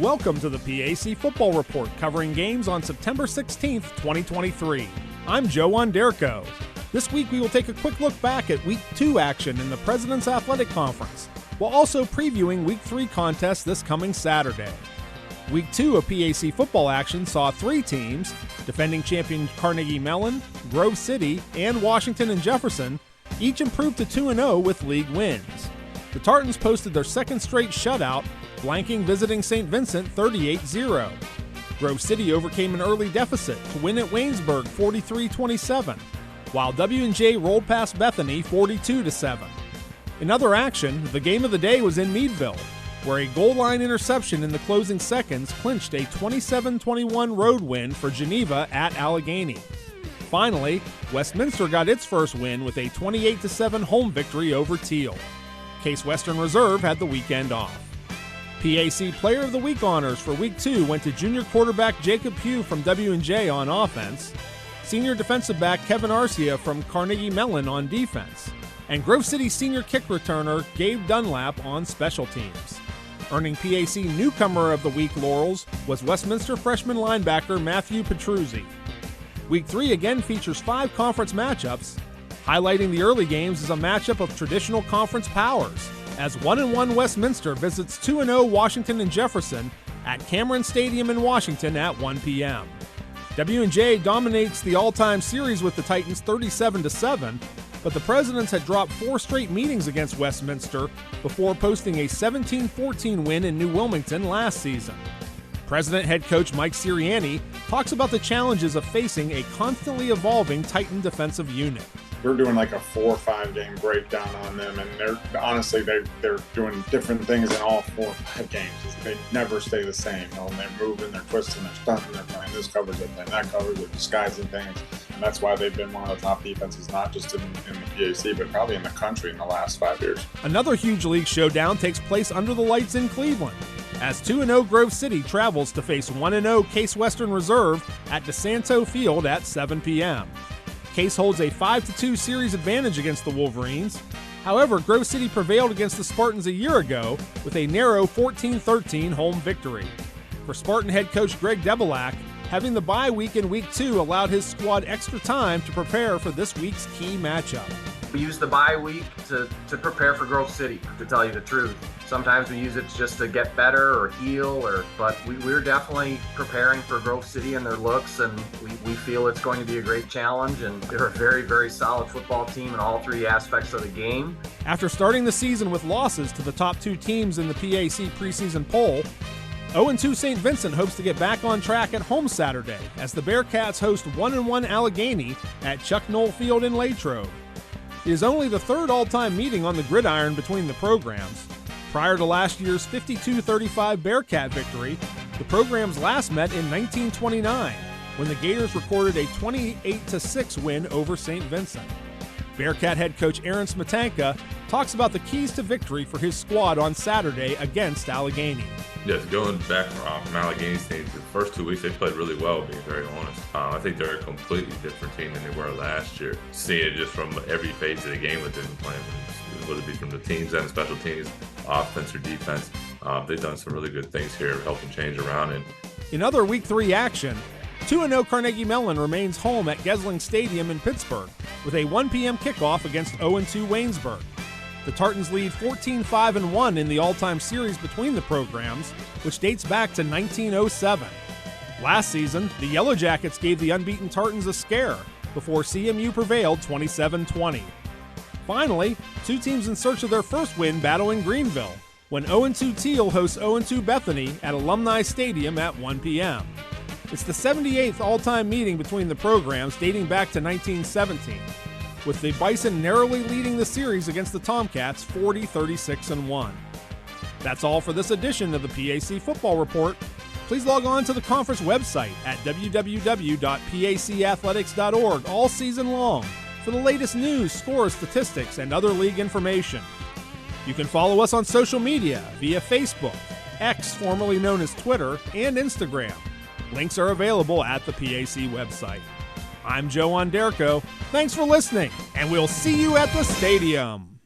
Welcome to the PAC Football Report, covering games on September 16th, 2023. I'm Joe Onderko. This week we will take a quick look back at Week 2 action in the Presidents Athletic Conference, while also previewing Week 3 contests this coming Saturday. Week 2 of PAC football action saw three teams, defending champion Carnegie Mellon, Grove City, and Washington and Jefferson, each improved to 2-0 with league wins. The Tartans posted their second straight shutout, blanking visiting Saint Vincent 38-0. Grove City overcame an early deficit to win at Waynesburg 43-27, while W&J rolled past Bethany 42-7. In other action, the game of the day was in Meadville, where a goal line interception in the closing seconds clinched a 27-21 road win for Geneva at Allegheny. Finally, Westminster got its first win with a 28-7 home victory over Teal. Case Western Reserve had the weekend off. PAC Player of the Week honors for Week 2 went to junior quarterback Jacob Pugh from W&J on offense, senior defensive back Kevin Arcia from Carnegie Mellon on defense, and Grove City senior kick returner Gabe Dunlap on special teams. Earning PAC Newcomer of the Week laurels was Westminster freshman linebacker Matthew Petruzzi. Week 3 again features 5 conference matchups. Highlighting the early games is a matchup of traditional conference powers, as 1-1 Westminster visits 2-0 Washington and Jefferson at Cameron Stadium in Washington at 1 p.m. W&J dominates the all-time series with the Titans 37-7, but the Presidents had dropped 4 straight meetings against Westminster before posting a 17-14 win in New Wilmington last season. President head coach Mike Sirianni talks about the challenges of facing a constantly evolving Titan defensive unit. We're doing like a 4 or 5 game breakdown on them, and they're doing different things in all 4 or 5 games. They never stay the same. You know, and they're moving, they're twisting, they're stunting, they're playing this coverage, they're playing that coverage, they're disguising things, and that's why they've been one of the top defenses, not just in the PAC, but probably in the country in the last 5 years. Another huge league showdown takes place under the lights in Cleveland, as 2-0 Grove City travels to face 1-0 Case Western Reserve at DeSanto Field at 7 p.m. Case holds a 5-2 series advantage against the Wolverines. However, Grove City prevailed against the Spartans a year ago with a narrow 14-13 home victory. For Spartan head coach Greg Debeljak, having the bye week in Week 2 allowed his squad extra time to prepare for this week's key matchup. We use the bye week to prepare for Grove City, to tell you the truth. Sometimes we use it just to get better or heal, but we're definitely preparing for Grove City and their looks, and we feel it's going to be a great challenge, and they're a very, very solid football team in all 3 aspects of the game. After starting the season with losses to the top 2 teams in the PAC preseason poll, 0-2 Saint Vincent hopes to get back on track at home Saturday as the Bearcats host 1-1 Allegheny at Chuck Knoll Field in Latrobe. It is only the 3rd all-time meeting on the gridiron between the programs. Prior to last year's 52-35 Bearcat victory, the programs last met in 1929, when the Gators recorded a 28-6 win over Saint Vincent. Bearcat head coach Aaron Smetanka talks about the keys to victory for his squad on Saturday against Allegheny. Yes, going back from Allegheny's team, the first 2 weeks they played really well, being very honest. I think they're a completely different team than they were last year. Seeing it just from every phase of the game that they've been playing, whether it be from the teams and special teams, offense or defense, they've done some really good things here, helping change around. And in other Week 3 action, 2-0 Carnegie Mellon remains home at Gesling Stadium in Pittsburgh with a 1 p.m. kickoff against 0-2 Waynesburg. The Tartans lead 14-5-1 in the all-time series between the programs, which dates back to 1907. Last season, the Yellow Jackets gave the unbeaten Tartans a scare before CMU prevailed 27-20. Finally, 2 teams in search of their first win battle in Greenville, when 0-2 Teal hosts 0-2 Bethany at Alumni Stadium at 1 p.m. It's the 78th all-time meeting between the programs dating back to 1917, with the Bison narrowly leading the series against the Tomcats 40-36-1. That's all for this edition of the PAC Football Report. Please log on to the conference website at www.pacathletics.org all season long for the latest news, scores, statistics, and other league information. You can follow us on social media via Facebook, X formerly known as Twitter, and Instagram. Links are available at the PAC website. I'm Joe Onderko. Thanks for listening, and we'll see you at the stadium.